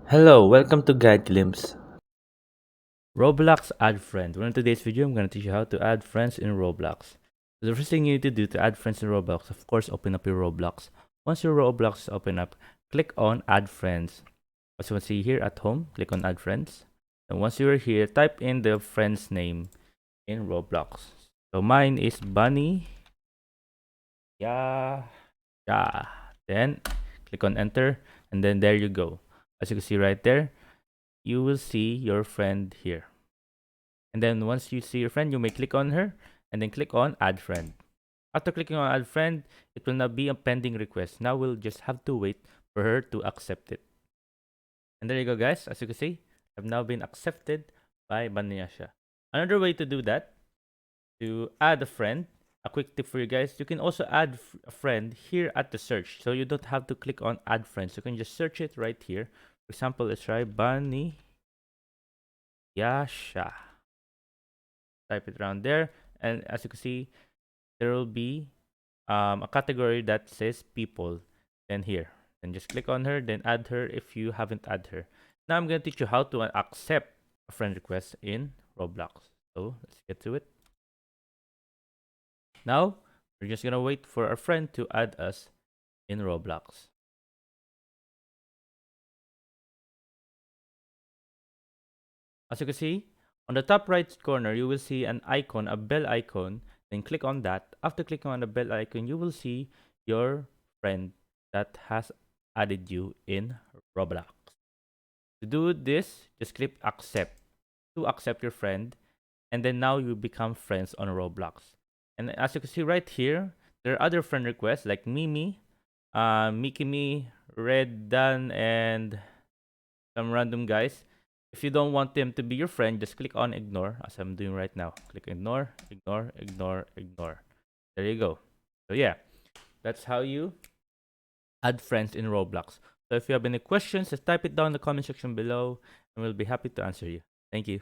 Hello, welcome to Guide Glimpse. Roblox add friend. Well, in today's video, I'm going to teach you how to add friends in Roblox. So the first thing you need to do to add friends in Roblox, of course, open up your Roblox. Once your Roblox is open up, click on add friends. As you can see here at home, click on add friends. And once you're here, type in the friend's name in Roblox. So mine is Bunny. Yeah. Yeah. Then click on enter, and then there you go. As you can see right there, you will see your friend here. And then once you see your friend, you may click on her and then click on add friend. After clicking on add friend, it will now be a pending request. Now we'll just have to wait for her to accept it. And there you go, guys. As you can see, I've now been accepted by Banyasha. Another way to do that, to add a friend, a quick tip for you guys, you can also add a friend here at the search. So you don't have to click on add friends. You can just search it right here. For example, let's try Banyasha. Type it around there, and as you can see, there will be a category that says people. Then here, then just click on her, then add her if you haven't added her. Now I'm going to teach you how to accept a friend request in Roblox. So let's get to it. Now we're just gonna wait for our friend to add us in Roblox. As you can see, on the top right corner, you will see an icon, a bell icon. Then click on that. After clicking on the bell icon, you will see your friend that has added you in Roblox. To do this, just click accept to accept your friend. And then now you become friends on Roblox. And as you can see right here, there are other friend requests like Mimi, Mickey Me, Red Dan, and some random guys. If you don't want them to be your friend, just click on ignore, as I'm doing right now. Click ignore, ignore, ignore, ignore. There you go. So yeah, that's how you add friends in Roblox. So if you have any questions, just type it down in the comment section below and we'll be happy to answer you. Thank you.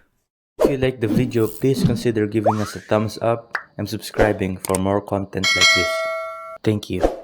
If you like the video, please consider giving us a thumbs up and subscribing for more content like this. Thank you.